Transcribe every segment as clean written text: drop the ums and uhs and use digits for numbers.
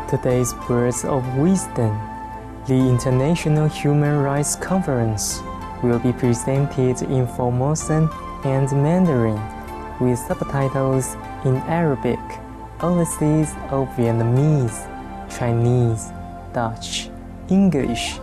Today's Words of Wisdom, the International Human Rights Conference, will be presented in Formosan and Mandarin with subtitles in Arabic, overseas of Vietnamese, Chinese, Dutch, English,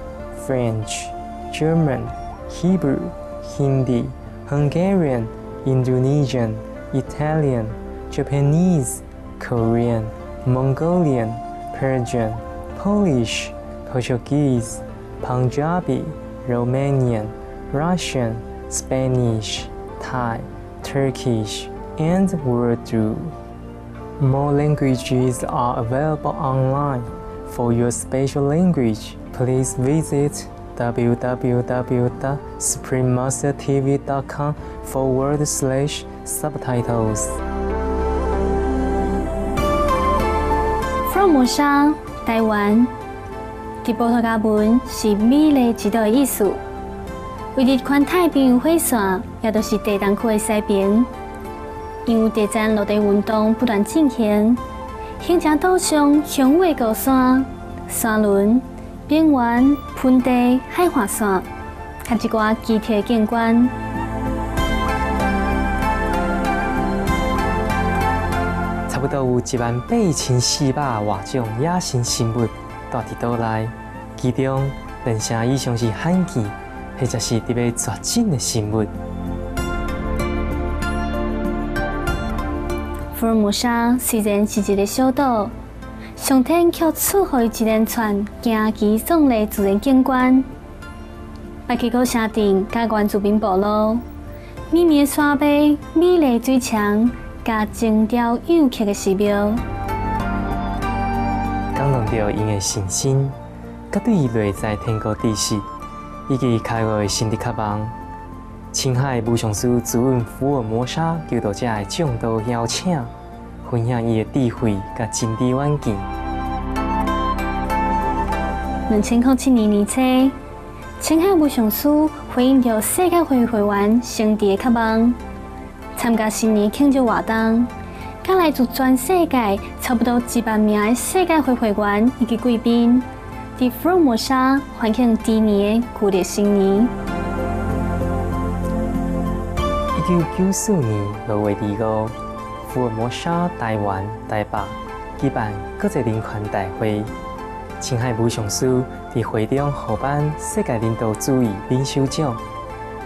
French, German, Hebrew, Hindi, Hungarian, Indonesian, Italian, Japanese, Korean, Mongolian, Persian, Polish, Portuguese, Punjabi, Romanian, Russian, Spanish, Thai, Turkish, and Urdu. More languages are available online. For your special language, please visit www.suprememastertv.com/subtitles. 福尔摩沙，台湾。伫波托加文是美丽一道的意思。为日环太平洋火线，也就是地东区的西边，因为地震落地运动不断进行，形成岛上雄伟高山、山峦、边缘、盆地、海岸线，甲一寡基体景观。差不多有18400外种野生生物住伫岛内，其中2成以上是罕见，或者是伫要绝种的生物。福尔摩沙虽然是一个小岛，上天却赐予一连串惊奇壮丽自然景观，北起高山顶甲原住民部落，绵绵山脉、美丽水墙，甲精雕幼刻的寺庙，感动着因的信心，甲对于内在天国知识，以及开悟的心的渴望。青海武上师主任福尔摩沙求道者的众多邀请，分享伊的智慧甲真知远见。2007年年初，青海武上师回应着世界会会员成帝的渴望，参加新年庆祝活动，甲来自全世界差不多10000名的世界会会员以及贵宾，伫福尔摩沙欢庆猪年的旧历新年。1994年6月25日，福尔摩沙台湾台北举办国际人权大会。青海武上师伫会中获颁世界领导主义领袖奖，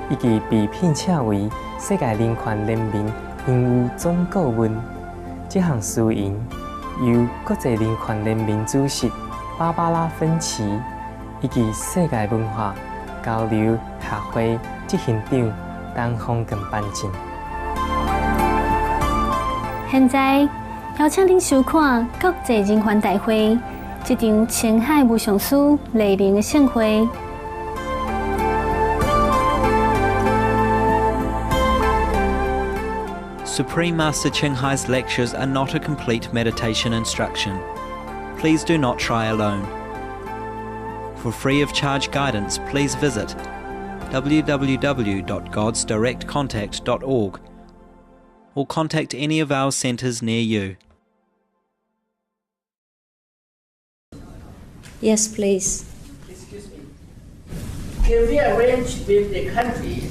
以及被聘请为世界人权联盟营务总顾问。这项私营由国际人权联盟主席芭芭拉·芬奇以及世界文化交流协会执行长陈phong根颁奖。现在邀请您收看国际人权大会这场青海武上师莅临的盛会。Supreme Master Ching Hai's lectures are not a complete meditation instruction. Please do not try alone. For free of charge guidance, please visit www.godsdirectcontact.org or contact any of our centres near you. Yes, please. Excuse me. Can we arrange with the country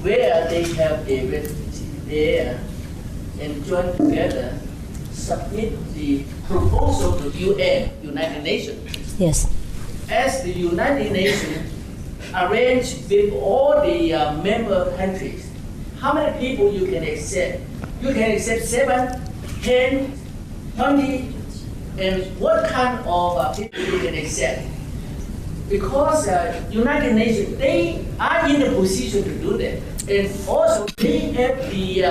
where they have a residency there and join together, submit the proposal to UN, United Nations? Yes. As the United Nations arrange with all the member countries, how many people you can accept? You can accept 7, 10, 20, and what kind of people you can accept? Because United Nations, they are in the position to do that, and also they have the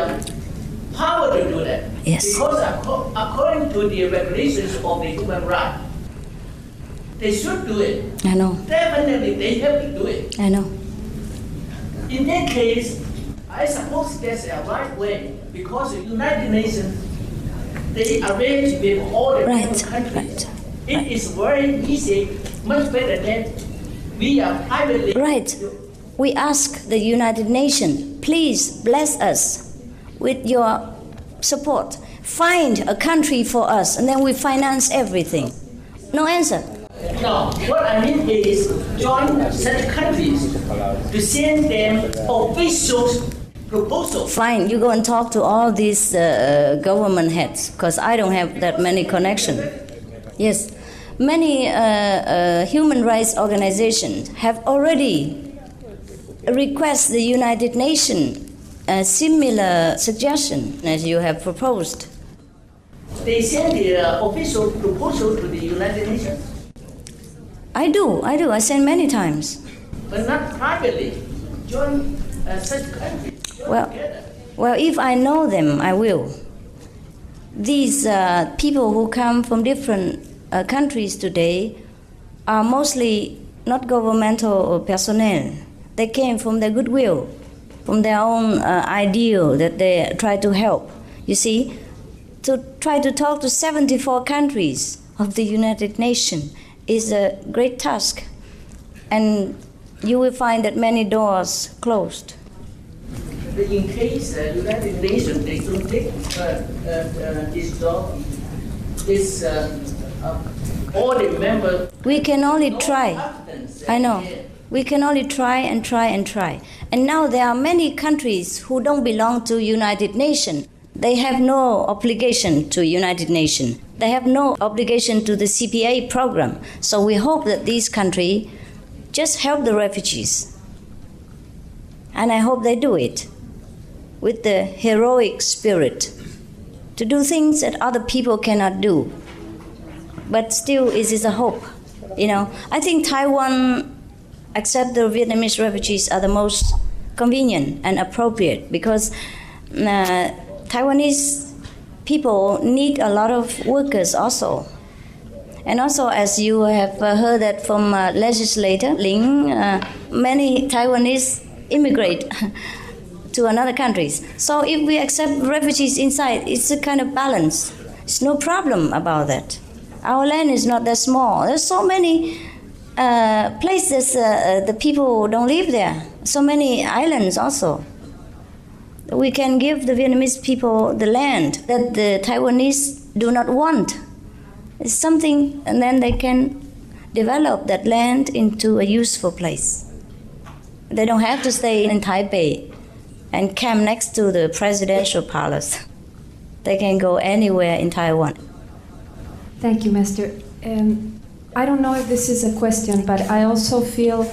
power to do that. Yes. Because according to the regulations of the human rights, they should do it. I know. Definitely, they have to do it. I know. In that case, I suppose that's a right way because the United Nations, they arrange with all the Right, countries. right, It is very easy, much better than we are privately. Right. We ask the United Nations, please bless us with your support. find a country for us and then we finance everything. No answer. No, what I mean is join such countries to send them official proposals. Fine, you go and talk to all these government heads, because I don't have that many connections. Yes, many human rights organizations have already requested the United Nations a similar suggestion as you have proposed. They send the official proposal to the United Nations, I do. I send many times. but not privately. Join such countries. Join Well, together. well, if I know them, I will. These people who come from different countries today are mostly not governmental personnel. They came from their goodwill, from their own ideal that they try to help. You see, to try to talk to 74 countries of the United Nations is a great task, and you will find that many doors closed. But in case United Nations they don't take this job, this all the members. We can only no try. confidence I know. in- We can only try and try and try. And now there are many countries who don't belong to United Nations. They have no obligation to United Nations. They have no obligation to the CPA program. So we hope that these countries just help the refugees. And I hope they do it with the heroic spirit to do things that other people cannot do. But still, it is a hope. You know, I think Taiwan accept the Vietnamese refugees are the most convenient and appropriate, because Taiwanese people need a lot of workers also. And also, as you have heard that from legislator Ling, many Taiwanese immigrate to another countries. So if we accept refugees inside, it's a kind of balance. It's no problem about that. Our land is not that small. There's so many places the people don't live there. So many islands also. We can give the Vietnamese people the land that the Taiwanese do not want. It's something, and then they can develop that land into a useful place. They don't have to stay in Taipei and camp next to the presidential palace. They can go anywhere in Taiwan. Thank you, Master. I don't know if this is a question, but I also feel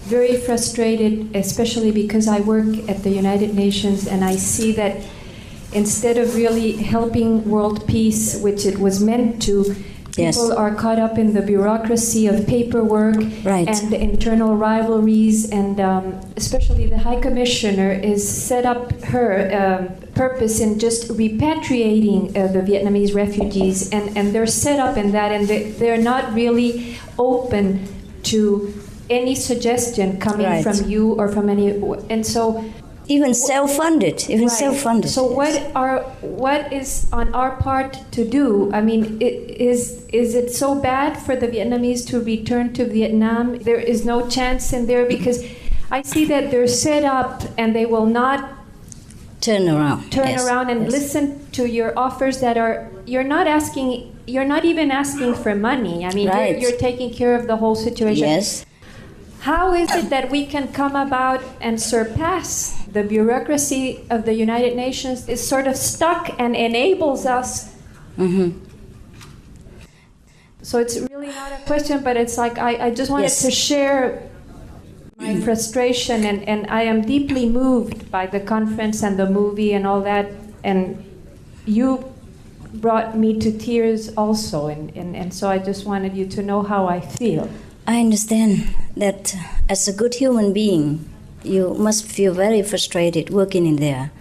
very frustrated, especially because I work at the United Nations and I see that instead of really helping world peace, which it was meant to, Yes. people are caught up in the bureaucracy of paperwork Right. and the internal rivalries, and especially the High Commissioner is set up her purpose in just repatriating the Vietnamese refugees, and they're set up in that, and they're not really open to any suggestion coming Right. from you or from any, and so Even self-funded. Even Right. self-funded. So what is on our part to do? I mean, is it so bad for the Vietnamese to return to Vietnam? There is no chance in there, because I see that they're set up and they will not turn around. turn Yes. around and Yes. listen to your offers that are, you're not even asking for money. I mean, Right. you're taking care of the whole situation. Yes. How is it that we can come about and surpass the bureaucracy of the United Nations is sort of stuck and enables us? Mm-hmm. So it's really not a question, but it's like I just wanted Yes. to share my frustration, and I am deeply moved by the conference and the movie and all that, and you brought me to tears also, and so I just wanted you to know how I feel. I understand that as a good human being, you must feel very frustrated working in there.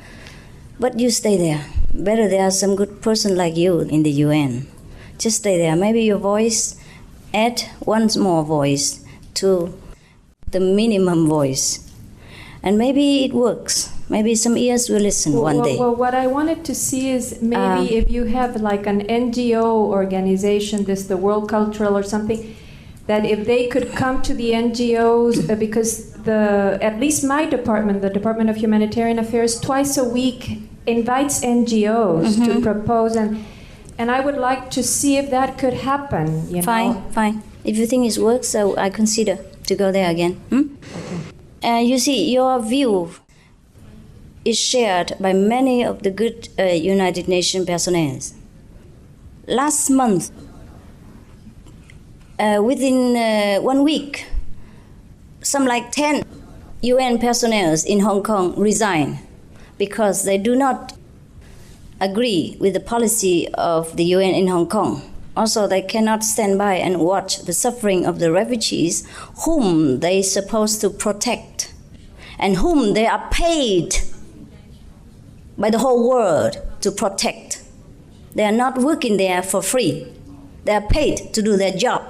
But you stay there. Better there are some good person like you in the UN. Just stay there. Maybe your voice, add one more voice to the minimum voice. And maybe it works. Maybe some ears will listen one day. Well, what I wanted to see is maybe if you have like an NGO organization, the World Cultural or something, that if they could come to the NGOs, because at least my department, the Department of Humanitarian Affairs, twice a week invites NGOs to propose, and I would like to see if that could happen. You know? Fine. If you think it works, so I consider to go there again. You see, your view is shared by many of the good United Nations personnel. Last month, within 1 week, some like 10 UN personnel in Hong Kong resigned because they do not agree with the policy of the UN in Hong Kong. Also, they cannot stand by and watch the suffering of the refugees whom they supposed to protect and whom they are paid by the whole world to protect. They are not working there for free. They are paid to do their job,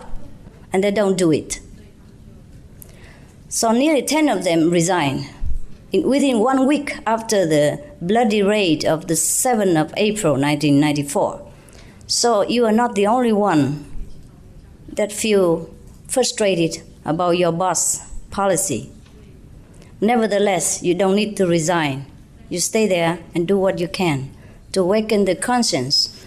and they don't do it. So nearly 10 of them resigned within 1 week after the bloody raid of the 7th of April 1994. So you are not the only one that feel frustrated about your boss' policy. Nevertheless, you don't need to resign. You stay there and do what you can to awaken the conscience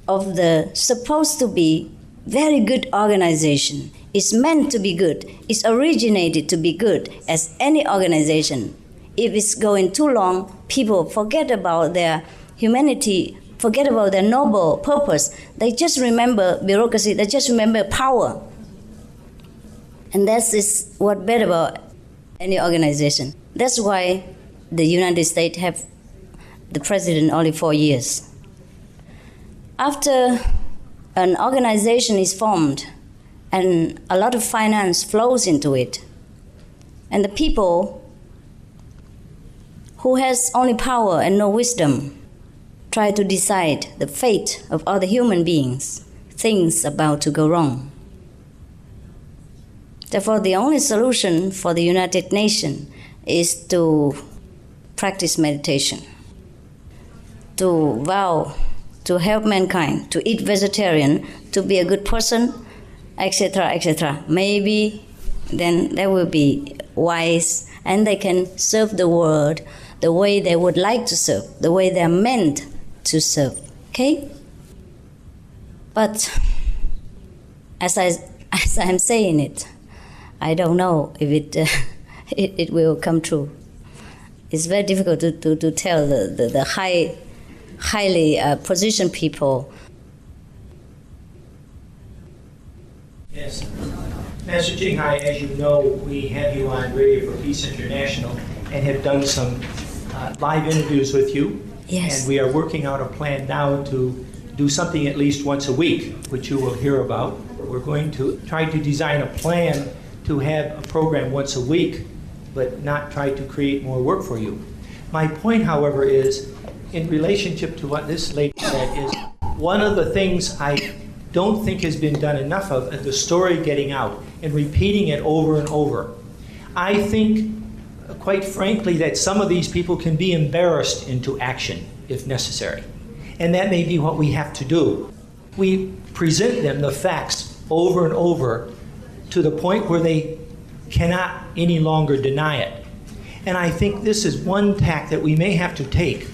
of the supposed to be very good organization. It's meant to be good. It's originated to be good as any organization. If it's going too long, people forget about their humanity, forget about their noble purpose. They just remember bureaucracy. They just remember power. And that is what bad about any organization. That's why the United States have the president only 4 years. After an organization is formed and a lot of finance flows into it, and the people who has only power and no wisdom try to decide the fate of other human beings, things about to go wrong. Therefore, the only solution for the United Nations is to practice meditation, to vow to help mankind, to eat vegetarian, to be a good person, etc., etc. Maybe then they will be wise and they can serve the world the way they would like to serve, the way they are meant to serve. Okay? But as I'm saying it, I don't know if it will come true. It's very difficult to tell the highly positioned people. Yes. Master Jinghai, as you know, we have you on Radio for Peace International and have done some live interviews with you. Yes. And we are working out a plan now to do something at least once a week, which you will hear about. We're going to try to design a plan to have a program once a week, but not try to create more work for you. My point, however, is in relationship to what this lady said is one of the things I don't think has been done enough of is the story getting out and repeating it over and over. I think, quite frankly, that some of these people can be embarrassed into action if necessary. And that may be what we have to do. We present them the facts over and over to the point where they cannot any longer deny it. And I think this is one tack that we may have to take.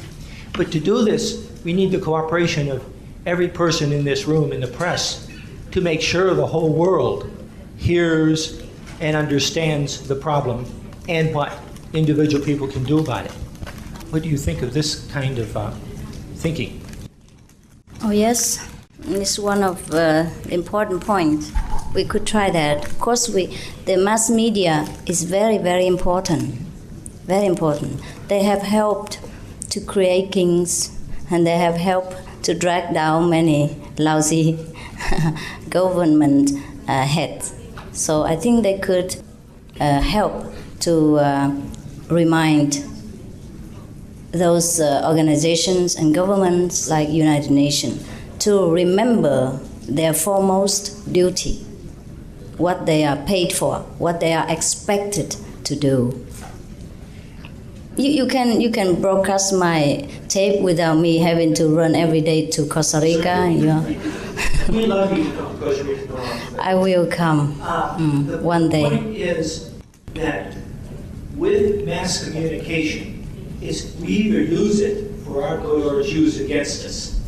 But to do this, we need the cooperation of every person in this room, in the press, to make sure the whole world hears and understands the problem and what individual people can do about it. What do you think of this kind of thinking? Oh yes, it's one of the important points. We could try that. Of course, the mass media is very, very important. Very important. They have helped to create kings, and they have helped to drag down many lousy government heads. So I think they could help to remind those organizations and governments like United Nations to remember their foremost duty, what they are paid for, what they are expected to do. You can broadcast my tape without me having to run every day to Costa Rica. We love you to come to Costa Rica. I will come one day. The point is that with mass communication, we either use it for for our good or it's used against us.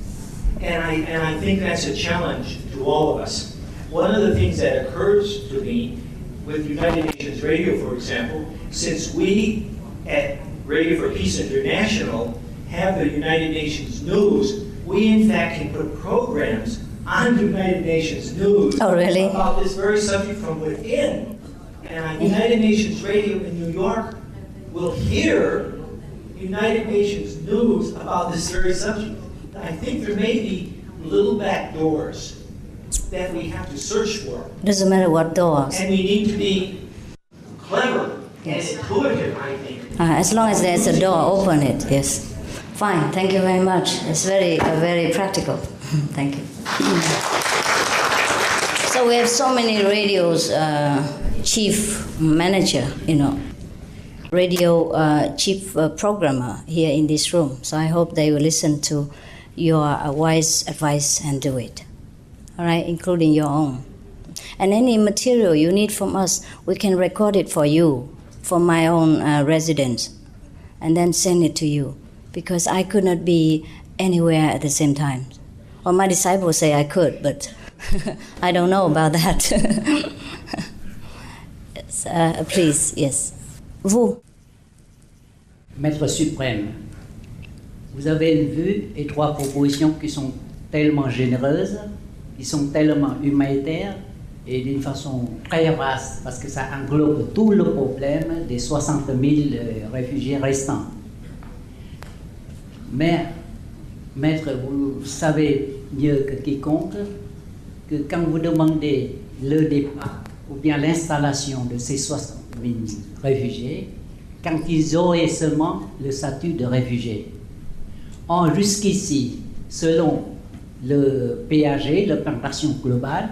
And I think that's a challenge to all of us. One of the things that occurs to me with United Nations Radio, for example, since we at Radio for Peace International have the United Nations News, we in fact can put programs on United Nations News about this very subject from within. And United Nations Radio in New York will hear United Nations News about this very subject. I think there may be little back doors that we have to search for. Doesn't matter what doors. And we need to be clever and intuitive, I think. As long as there's a door, open it, yes. Fine, thank you very much. It's very practical. Thank you. So we have so many radios, chief manager, radio chief programmer here in this room. So I hope they will listen to your wise advice and do it. All right, including your own. And any material you need from us, we can record it for you, for my own residence, and then send it to you, because I could not be anywhere at the same time. Well, my disciples say I could, but I don't know about that. Yes, please, yes. Vous. Maître suprême, vous avez une vue et 3 propositions qui sont tellement généreuses, qui sont tellement humanitaires et d'une façon très vaste, parce que ça englobe tout le problème des 60 000 réfugiés restants. Mais, maître, vous savez mieux que quiconque que quand vous demandez le départ ou bien l'installation de ces 60 000 réfugiés, quand ils auraient seulement le statut de réfugiés. Jusqu'ici, selon le PAG, le plan d'action global,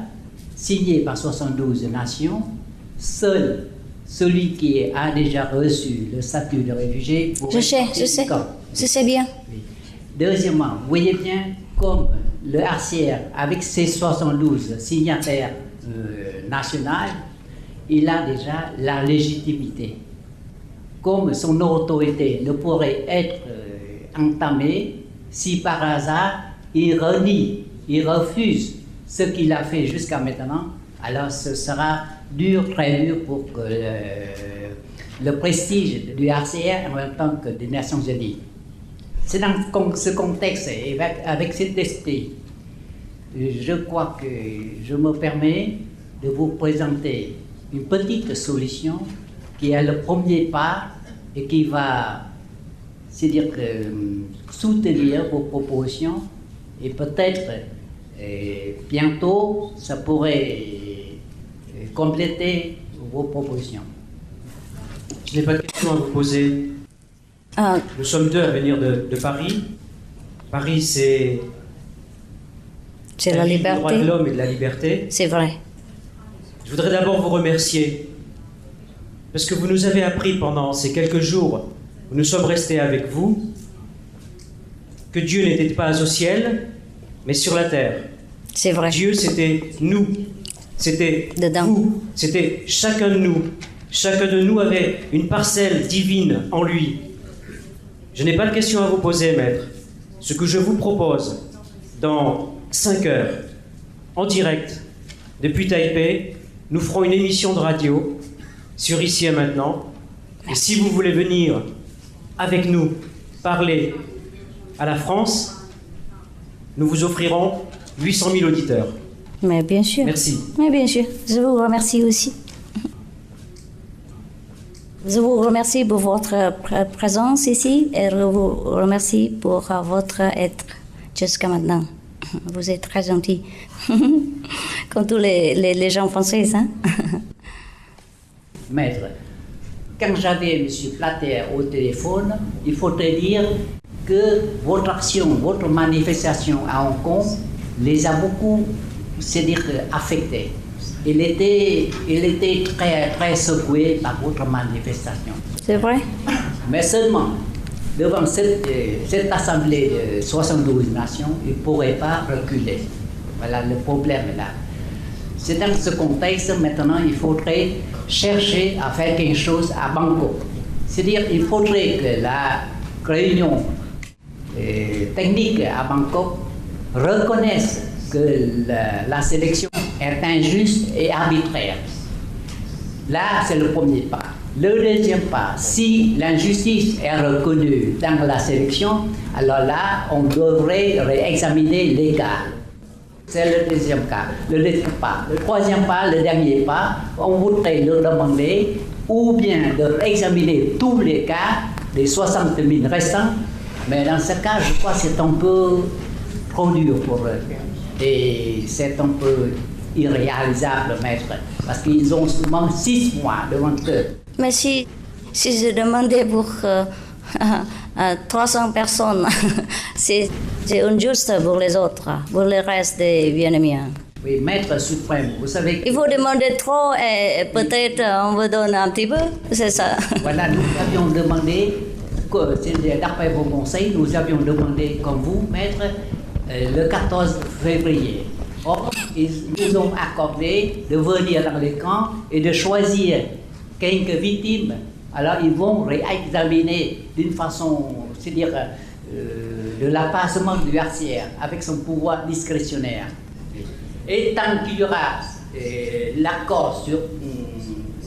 signé par 72 nations, seul celui qui a déjà reçu le statut de réfugié... Je sais bien. Oui. Deuxièmement, vous voyez bien comme le HCR, avec ses 72 signataires nationaux, il a déjà la légitimité. Comme son autorité ne pourrait être entamée si par hasard il renie, il refuse ce qu'il a fait jusqu'à maintenant, alors ce sera dur, très dur pour le prestige du HCR en même temps que des Nations Unies. C'est dans ce contexte et avec cet esprit, je crois que je me permets de vous présenter une petite solution qui est le premier pas et qui va, c'est-à-dire soutenir vos propositions et peut-être bientôt ça pourrait compléter vos propositions. Je n'ai pas de questions à vous poser. Nous sommes 2 à venir de Paris. Paris, c'est la liberté. Le droit de l'homme et de la liberté. C'est vrai. Je voudrais d'abord vous remercier parce que vous nous avez appris pendant ces quelques jours où nous sommes restés avec vous que Dieu n'était pas au ciel, mais sur la terre. C'est vrai. Dieu, c'était nous. C'était vous. C'était chacun de nous. Chacun de nous avait une parcelle divine en lui. Je n'ai pas de questions à vous poser, maître. Ce que je vous propose, dans 5 heures, en direct, depuis Taipei, nous ferons une émission de radio sur Ici et Maintenant. Et si vous voulez venir avec nous parler à la France, nous vous offrirons 800 000 auditeurs. Mais bien sûr. Merci. Mais bien sûr. Je vous remercie aussi. Je vous remercie pour votre présence ici et je vous remercie pour votre être jusqu'à maintenant. Vous êtes très gentil. Comme tous les gens français, hein? Maître, quand j'avais M. Plater au téléphone, il faudrait dire que votre action, votre manifestation à Hong Kong les a beaucoup, c'est-à-dire affectés. Il était très, très secoué par votre manifestation. C'est vrai? Mais seulement, devant cette assemblée de 72 nations, il ne pourrait pas reculer. Voilà le problème là. C'est dans ce contexte, maintenant, il faudrait chercher à faire quelque chose à Bangkok. C'est-à-dire qu'il faudrait que la réunion techniques à Bangkok reconnaissent que la sélection est injuste et arbitraire. Là, c'est le premier pas. Le deuxième pas, si l'injustice est reconnue dans la sélection, alors là, on devrait réexaminer les cas. C'est le deuxième cas. Le deuxième pas. Le troisième pas, le dernier pas, on voudrait leur demander ou bien de réexaminer tous les cas, les 60 000 restants, mais dans ce cas, je crois que c'est un peu trop dur pour eux. Et c'est un peu irréalisable, maître, parce qu'ils ont seulement 6 mois devant eux. Mais si je demandais pour 300 personnes, c'est injuste pour les autres, pour le reste des Vietnamiens. Oui, maître suprême, vous savez... Il faut demander trop et peut-être on vous donne un petit peu, c'est ça. Voilà, nous avions demandé, d'après vos conseils, nous avions demandé, comme vous, maître, le 14 février. Or, ils nous ont accordé de venir dans les camps et de choisir quelques victimes. Alors, ils vont réexaminer d'une façon, c'est-à-dire de l'apaisement du HCR avec son pouvoir discrétionnaire. Et tant qu'il y aura l'accord sur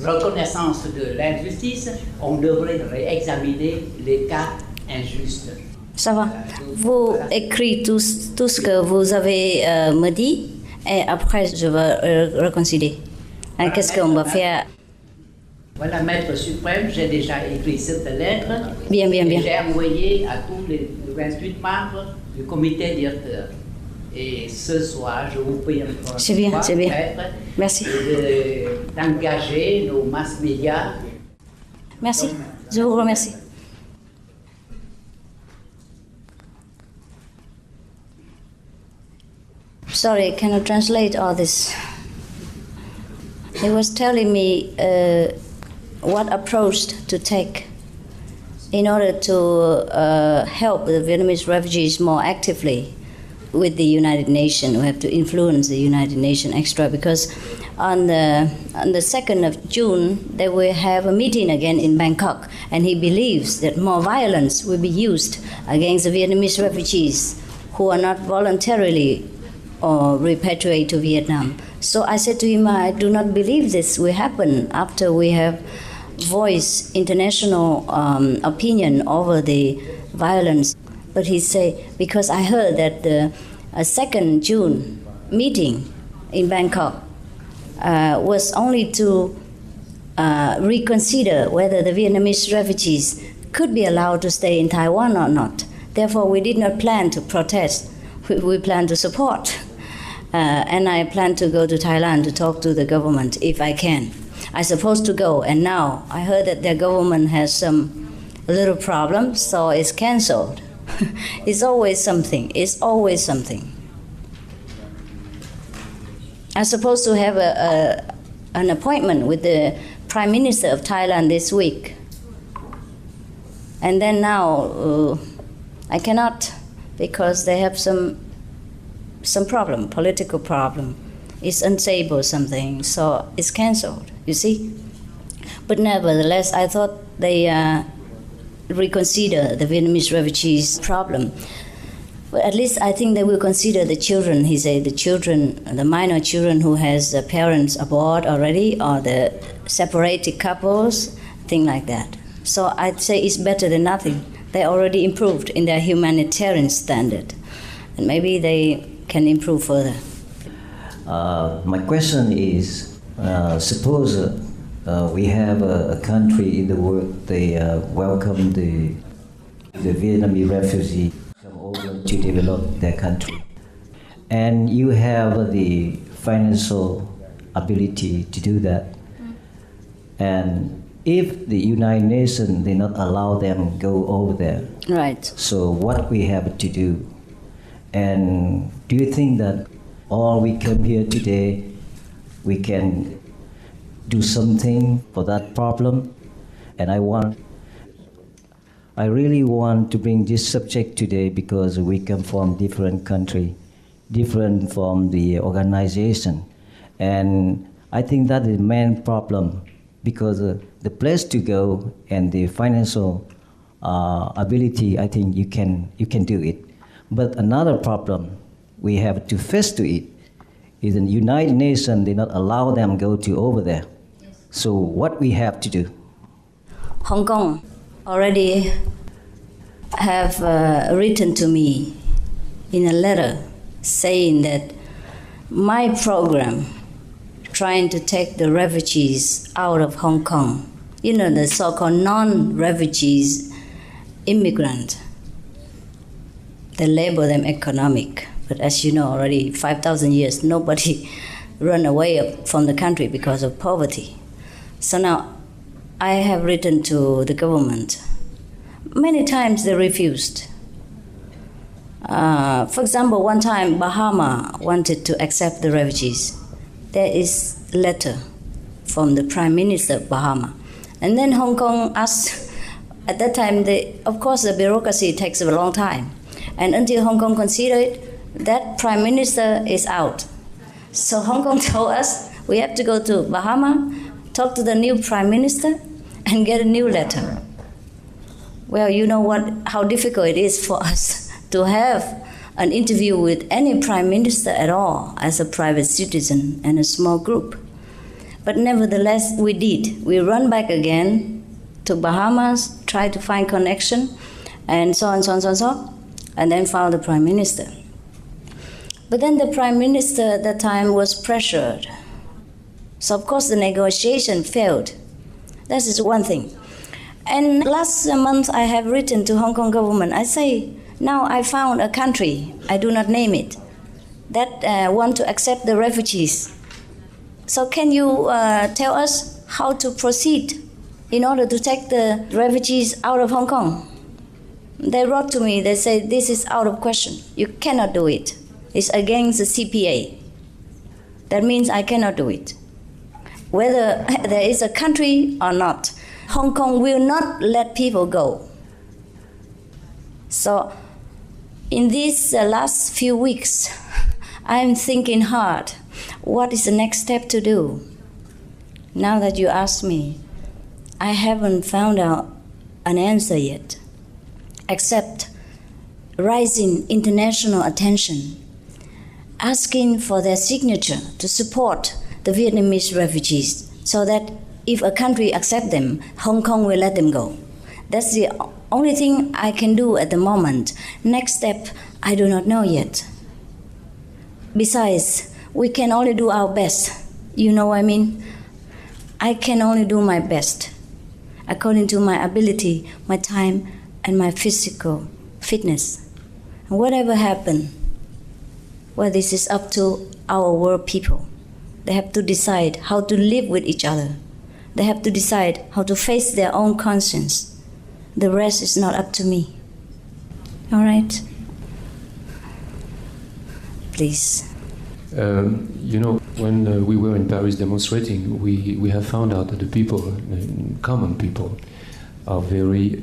reconnaissance de l'injustice, on devrait réexaminer les cas injustes. Ça va. Vous écrivez tout ce que vous avez me dit et après je vais reconsidérer. Qu'est-ce qu'on va faire? Voilà, maître suprême, j'ai déjà écrit cette lettre. Bien. J'ai envoyé à tous les 28 membres du comité directeur. Et ce soir, je vous prie encore c'est bien. Maître, merci. D'engager nos mass médias. Merci, je vous remercie. Sorry, can I translate all this? He was telling me what approach to take in order to help the Vietnamese refugees more actively with the United Nations. We have to influence the United Nations extra because on the 2nd of June they will have a meeting again in Bangkok, and he believes that more violence will be used against the Vietnamese refugees who are not voluntarily or repatriate to Vietnam. So I said to him, I do not believe this will happen after we have voiced international opinion over the violence. But he said, because I heard that the 2nd June meeting in Bangkok was only to reconsider whether the Vietnamese refugees could be allowed to stay in Taiwan or not. Therefore, we did not plan to protest. We plan to support. And I plan to go to Thailand to talk to the government if I can. I'm supposed to go, and now I heard that their government has some little problems, so it's cancelled. It's always something. I'm supposed to have an appointment with the Prime Minister of Thailand this week. And then now I cannot because they have some problem, political problem. It's unstable something, so it's cancelled, you see. But nevertheless, I thought they reconsider the Vietnamese refugees problem. But at least I think they will consider the children, he said, the minor children who has parents aboard already, or the separated couples, things like that. So I'd say it's better than nothing. They already improved in their humanitarian standard, and maybe they can improve further. My question is, suppose we have a country in the world, they welcome the Vietnamese refugee come over to develop their country. And you have the financial ability to do that. And if the United Nations, they not allow them go over there. Right. So what we have to do? And do you think that all we come here today, we can do something for that problem? And I really want to bring this subject today because we come from different country, different from the organization. And I think that is the main problem because the place to go and the financial ability, I think you can do it. But another problem we have to face to it is the United Nations did not allow them go to over there. So what we have to do? Hong Kong already have written to me in a letter saying that my program trying to take the refugees out of Hong Kong, the so-called non-refugees immigrant, they label them economic. But as you know already, 5,000 years, nobody run away from the country because of poverty. So now I have written to the government. Many times they refused. For example, one time Bahama wanted to accept the refugees. There is a letter from the Prime Minister of Bahama. And then Hong Kong asked, at that time, of course the bureaucracy takes a long time. And until Hong Kong considered that Prime Minister is out. So Hong Kong told us we have to go to Bahama, talk to the new Prime Minister, and get a new letter. Well, you know how difficult it is for us to have an interview with any Prime Minister at all as a private citizen and a small group. But nevertheless, we did. We run back again to Bahamas, try to find connection, and so on, and then found the Prime Minister. But then the Prime Minister at that time was pressured. So of course the negotiation failed. That is one thing. And last month I have written to Hong Kong government. I say, now I found a country, I do not name it, that want to accept the refugees. So can you tell us how to proceed in order to take the refugees out of Hong Kong? They wrote to me, they say, this is out of question. You cannot do it. It's against the CPA. That means I cannot do it. Whether there is a country or not, Hong Kong will not let people go. So in these last few weeks, I'm thinking hard, what is the next step to do? Now that you ask me, I haven't found out an answer yet, except raising international attention, asking for their signature to support the Vietnamese refugees so that if a country accepts them, Hong Kong will let them go. That's the only thing I can do at the moment. Next step, I do not know yet. Besides, we can only do our best. You know what I mean? I can only do my best according to my ability, my time, and my physical fitness. And whatever happens, well, this is up to our world people. They have to decide how to live with each other. They have to decide how to face their own conscience. The rest is not up to me. All right? Please. When we were in Paris demonstrating, we have found out that the people, common people, are very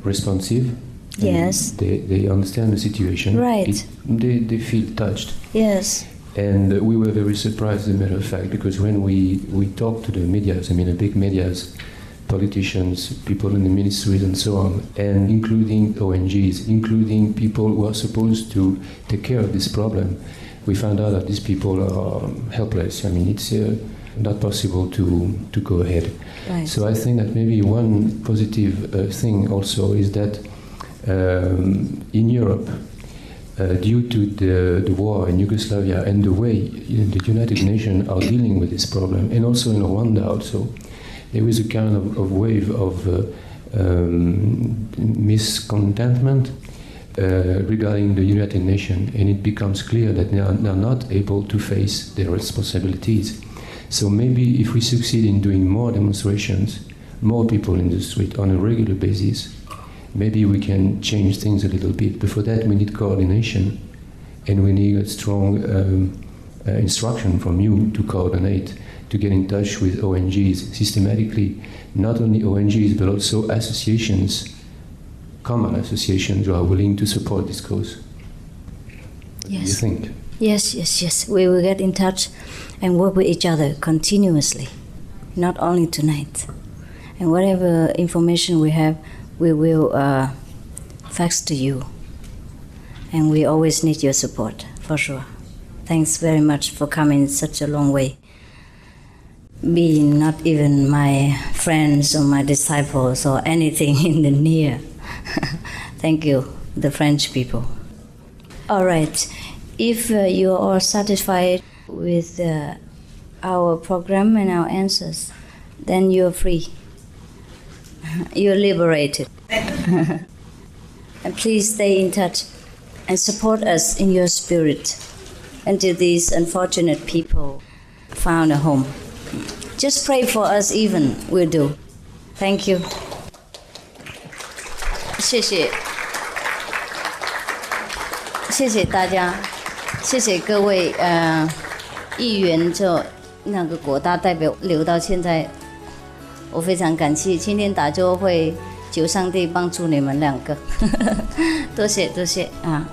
responsive. Yes. They understand the situation. Right. They feel touched. Yes. And we were very surprised, as a matter of fact, because when we talked to the medias, the big medias, politicians, people in the ministries and so on, and including ONGs, including people who are supposed to take care of this problem, we found out that these people are helpless. It's not possible to go ahead. Right. So I think that maybe one positive thing also is that in Europe, due to the war in Yugoslavia and the way the United Nations are dealing with this problem, and also in Rwanda also, there is a kind of wave of miscontentment regarding the United Nations, and it becomes clear that they are not able to face their responsibilities. So maybe if we succeed in doing more demonstrations, more people in the street on a regular basis, maybe we can change things a little bit. But for that, we need coordination, and we need a strong instruction from you to coordinate, to get in touch with ONGs systematically, not only ONGs, but also associations, common associations who are willing to support this cause. What do you think? Yes. We will get in touch and work with each other continuously, not only tonight. And whatever information we have, we will fax to you. And we always need your support, for sure. Thanks very much for coming such a long way. Being not even my friends or my disciples or anything in the near. Thank you, the French people. All right, if you're all satisfied with our program and our answers, then you're free. You're liberated. And please stay in touch and support us in your spirit until these unfortunate people found a home. Just pray for us even, we'll do. Thank you. 谢谢。谢谢大家，谢谢各位议员，就那个国大代表留到现在，我非常感谢。今天打坐会，求上帝帮助你们两个，多谢多谢啊。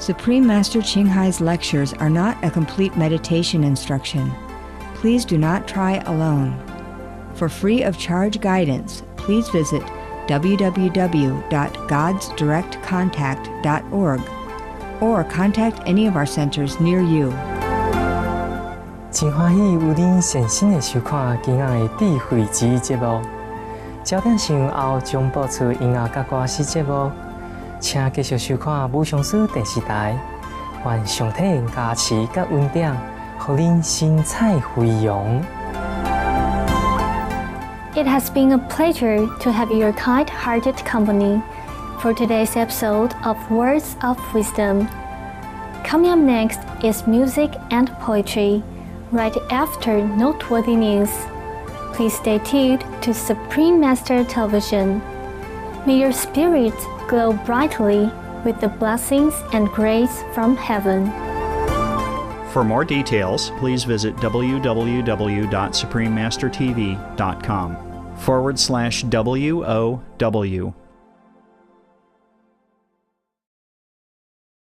Supreme Master Ching Hai's lectures are not a complete meditation instruction. Please do not try alone. For free of charge guidance, please visit www.godsdirectcontact.org or contact any of our centers near you. 真欢喜有恁善心的收看今仔的智慧之节目。焦点新闻后将播出音乐甲歌诗节目。请继续收看武雄师电视台，愿上天加持甲恩典，互恁神采飞扬。It has been a pleasure to have your kind-hearted company for today's episode of Words of Wisdom. Coming up next is music and poetry, right after noteworthy news. Please stay tuned to Supreme Master Television. May your spirit glow brightly with the blessings and grace from heaven. For more details, please visit www.suprememastertv.com/WOW